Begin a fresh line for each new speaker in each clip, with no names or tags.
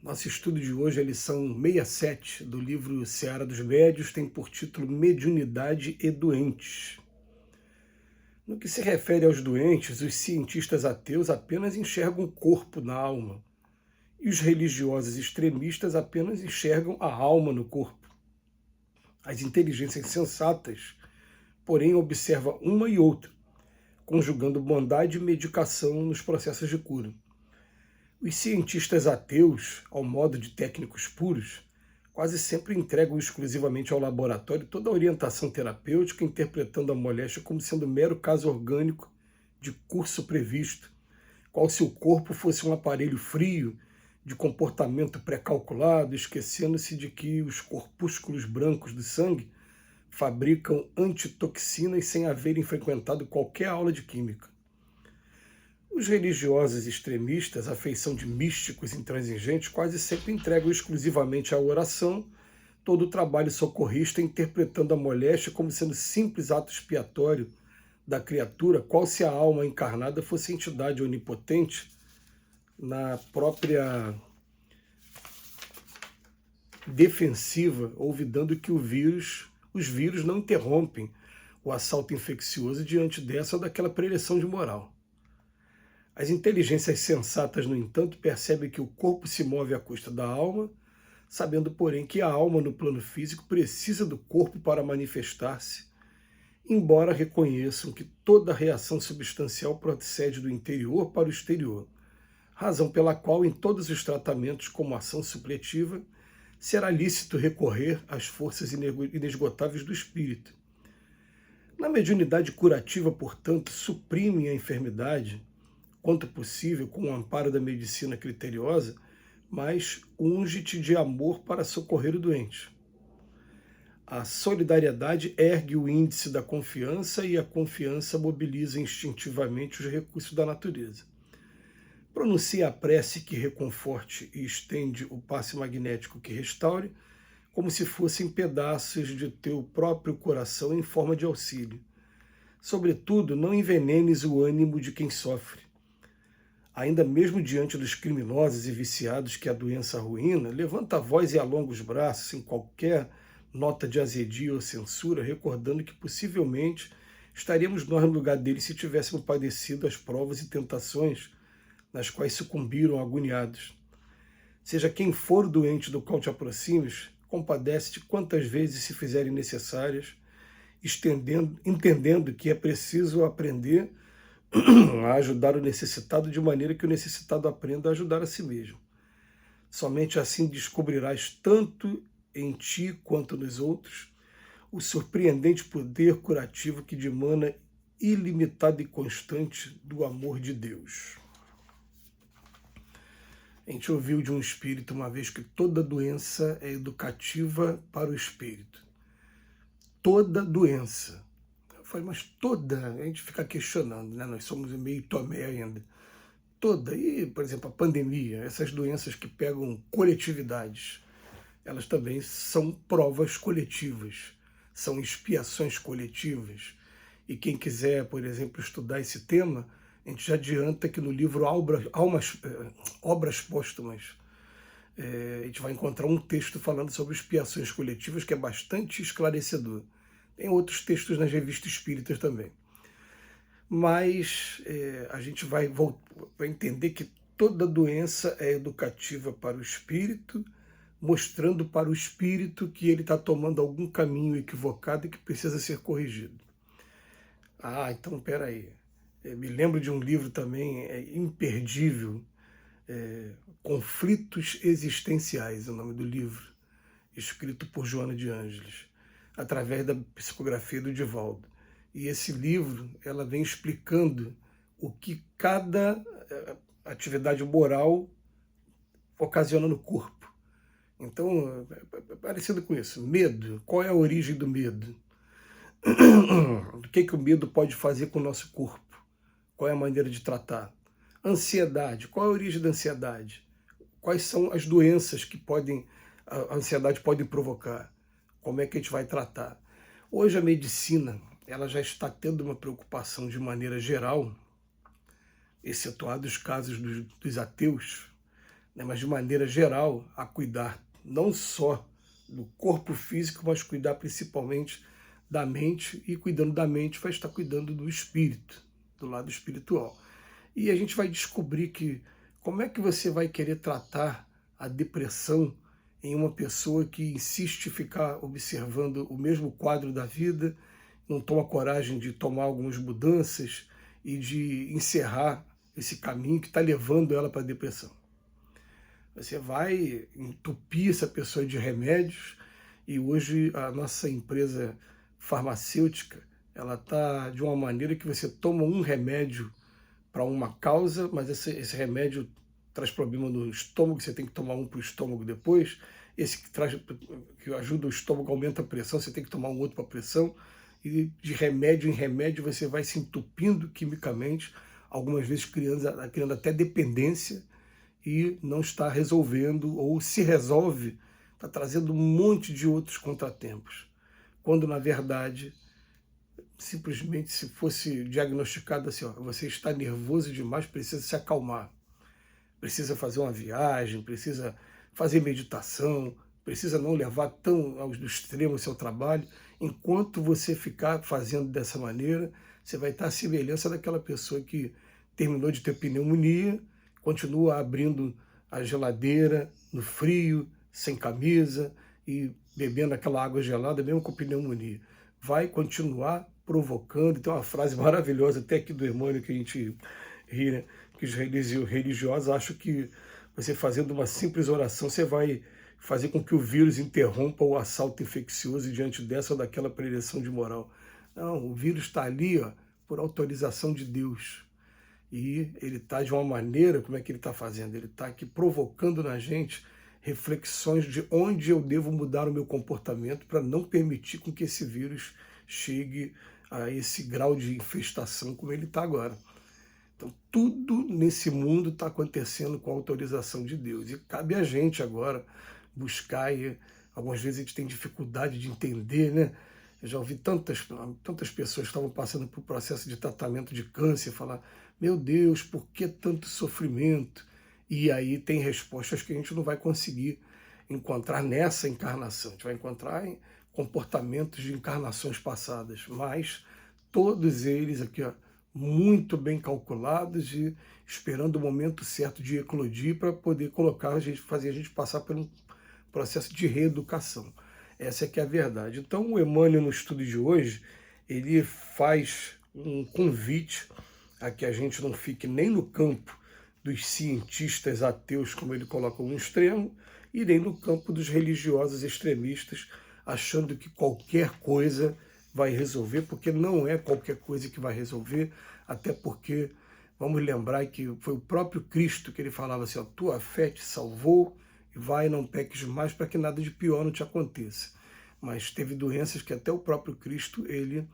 Nosso estudo de hoje é a lição 67 do livro Seara dos Médios, tem por título Mediunidade e Doentes. No que se refere aos doentes, os cientistas ateus apenas enxergam o corpo na alma, e os religiosos extremistas apenas enxergam a alma no corpo. As inteligências sensatas, porém, observam uma e outra, conjugando bondade e medicação nos processos de cura. Os cientistas ateus, ao modo de técnicos puros, quase sempre entregam exclusivamente ao laboratório toda a orientação terapêutica, interpretando a moléstia como sendo mero caso orgânico de curso previsto, qual se o corpo fosse um aparelho frio, de comportamento pré-calculado, esquecendo-se de que os corpúsculos brancos do sangue fabricam antitoxinas sem haverem frequentado qualquer aula de química. Os religiosos extremistas, à feição de místicos intransigentes, quase sempre entregam exclusivamente à oração todo o trabalho socorrista, interpretando a moléstia como sendo simples ato expiatório da criatura, qual se a alma encarnada fosse entidade onipotente na própria defensiva, olvidando que os vírus não interrompem o assalto infeccioso diante dessa ou daquela preleção de moral. As inteligências sensatas, no entanto, percebem que o corpo se move à custa da alma, sabendo, porém, que a alma no plano físico precisa do corpo para manifestar-se, embora reconheçam que toda reação substancial procede do interior para o exterior, razão pela qual, em todos os tratamentos como ação supletiva, será lícito recorrer às forças inesgotáveis do espírito. Na mediunidade curativa, portanto, suprime a enfermidade, quanto possível, com o amparo da medicina criteriosa, mas unge-te de amor para socorrer o doente. A solidariedade ergue o índice da confiança e a confiança mobiliza instintivamente os recursos da natureza. Pronuncia a prece que reconforte e estende o passe magnético que restaure, como se fossem pedaços de teu próprio coração em forma de auxílio. Sobretudo, não envenenes o ânimo de quem sofre. Ainda mesmo diante dos criminosos e viciados que a doença arruína, levanta a voz e alonga os braços, sem qualquer nota de azedia ou censura, recordando que possivelmente estaríamos nós no lugar deles se tivéssemos padecido as provas e tentações nas quais sucumbiram agoniados. Seja quem for o doente do qual te aproximes, compadece-te quantas vezes se fizerem necessárias, entendendo que é preciso aprender a ajudar o necessitado de maneira que o necessitado aprenda a ajudar a si mesmo. Somente assim descobrirás, tanto em ti quanto nos outros, o surpreendente poder curativo que dimana ilimitado e constante do amor de Deus. A gente ouviu de um espírito uma vez que toda doença é educativa para o espírito. Toda doença. Falei, mas toda, a gente fica questionando, né? Nós somos meio Tomé ainda. Toda, e, por exemplo, a pandemia, essas doenças que pegam coletividades, elas também são provas coletivas, são expiações coletivas. E quem quiser, por exemplo, estudar esse tema, a gente já adianta que no livro Obras Póstumas, a gente vai encontrar um texto falando sobre expiações coletivas que é bastante esclarecedor. Tem outros textos nas revistas espíritas também. Mas a gente vai entender que toda doença é educativa para o espírito, mostrando para o espírito que ele está tomando algum caminho equivocado e que precisa ser corrigido. Ah, então peraí. Me lembro de um livro também imperdível, Conflitos Existenciais, é o nome do livro, escrito por Joana de Ângeles, através da psicografia do Divaldo. E esse livro, ela vem explicando o que cada atividade moral ocasiona no corpo. Então, é parecido com isso. Medo, qual é a origem do medo? O que o medo pode fazer com o nosso corpo? Qual é a maneira de tratar? Ansiedade, qual é a origem da ansiedade? Quais são as doenças que a ansiedade pode provocar? Como é que a gente vai tratar? Hoje a medicina, ela já está tendo uma preocupação de maneira geral, excetuados os casos dos ateus, né, mas de maneira geral, a cuidar não só do corpo físico, mas cuidar principalmente da mente, e cuidando da mente vai estar cuidando do espírito, do lado espiritual. E a gente vai descobrir que como é que você vai querer tratar a depressão em uma pessoa que insiste em ficar observando o mesmo quadro da vida, não toma coragem de tomar algumas mudanças e de encerrar esse caminho que está levando ela para a depressão. Você vai entupir essa pessoa de remédios, e hoje a nossa empresa farmacêutica, ela está de uma maneira que você toma um remédio para uma causa, mas esse remédio traz problema no estômago, você tem que tomar um para o estômago depois, esse que ajuda o estômago, aumenta a pressão, você tem que tomar um outro para a pressão, e de remédio em remédio você vai se entupindo quimicamente, algumas vezes criando até dependência, e não está resolvendo, ou se resolve, está trazendo um monte de outros contratempos. Quando, na verdade, simplesmente se fosse diagnosticado assim, ó, você está nervoso demais, precisa se acalmar, precisa fazer uma viagem, precisa fazer meditação, precisa não levar tão ao extremo o seu trabalho. Enquanto você ficar fazendo dessa maneira, você vai estar à semelhança daquela pessoa que terminou de ter pneumonia, continua abrindo a geladeira no frio, sem camisa e bebendo aquela água gelada, mesmo com pneumonia. Vai continuar provocando. Tem uma frase maravilhosa até aqui do Emmanuel que a gente ri, né? Que os religiosos acham que você fazendo uma simples oração, você vai fazer com que o vírus interrompa o assalto infeccioso diante dessa ou daquela preleção de moral. Não, o vírus está ali, ó, por autorização de Deus. E ele está de uma maneira, como é que ele está fazendo? Ele está aqui provocando na gente reflexões de onde eu devo mudar o meu comportamento para não permitir com que esse vírus chegue a esse grau de infestação como ele está agora. Então, tudo nesse mundo está acontecendo com a autorização de Deus. E cabe a gente agora buscar, e algumas vezes a gente tem dificuldade de entender, né? Eu já ouvi tantas pessoas que estavam passando por processo de tratamento de câncer falar: meu Deus, por que tanto sofrimento? E aí tem respostas que a gente não vai conseguir encontrar nessa encarnação. A gente vai encontrar em comportamentos de encarnações passadas, mas todos eles aqui, ó, muito bem calculados e esperando o momento certo de eclodir para poder colocar fazer a gente passar por um processo de reeducação. Essa é que é a verdade. Então o Emmanuel, no estudo de hoje, ele faz um convite a que a gente não fique nem no campo dos cientistas ateus, como ele coloca no extremo, e nem no campo dos religiosos extremistas, achando que qualquer coisa vai resolver, porque não é qualquer coisa que vai resolver, até porque, vamos lembrar que foi o próprio Cristo que ele falava assim, ó, tua fé te salvou, e vai, não peques mais para que nada de pior não te aconteça. Mas teve doenças que até o próprio Cristo, ele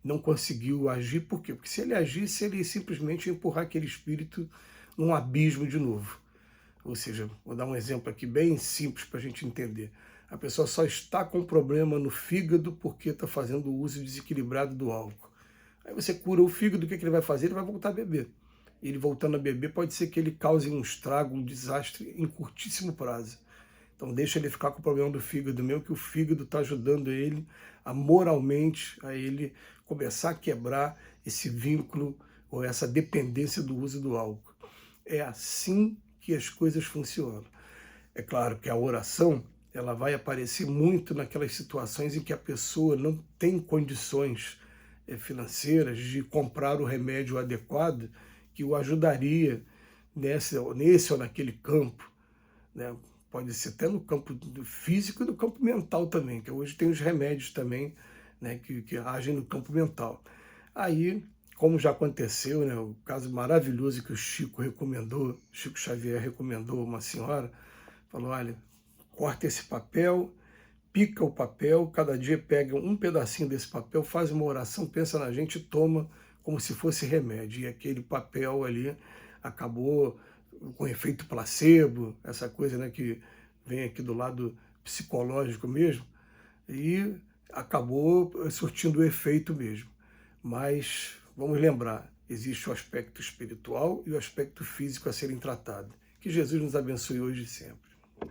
não conseguiu agir. Por quê? Porque se ele agisse, ele simplesmente ia empurrar aquele espírito num abismo de novo. Ou seja, vou dar um exemplo aqui bem simples para a gente entender. A pessoa só está com problema no fígado porque está fazendo o uso desequilibrado do álcool. Aí você cura o fígado, o que ele vai fazer? Ele vai voltar a beber. Ele voltando a beber, pode ser que ele cause um estrago, um desastre em curtíssimo prazo. Então deixa ele ficar com o problema do fígado mesmo, que o fígado está ajudando ele a moralmente, a ele começar a quebrar esse vínculo ou essa dependência do uso do álcool. É assim que as coisas funcionam. É claro que a oração, ela vai aparecer muito naquelas situações em que a pessoa não tem condições financeiras de comprar o remédio adequado que o ajudaria nesse ou naquele campo, né? Pode ser até no campo físico e no campo mental também, que hoje tem os remédios também, né, que agem no campo mental. Aí, como já aconteceu, né, o caso maravilhoso que o Chico Xavier recomendou a uma senhora, falou, olha, corta esse papel, pica o papel, cada dia pega um pedacinho desse papel, faz uma oração, pensa na gente e toma como se fosse remédio. E aquele papel ali acabou com efeito placebo, essa coisa, né, que vem aqui do lado psicológico mesmo, e acabou surtindo o efeito mesmo. Mas vamos lembrar, existe o aspecto espiritual e o aspecto físico a serem tratados. Que Jesus nos abençoe hoje e sempre.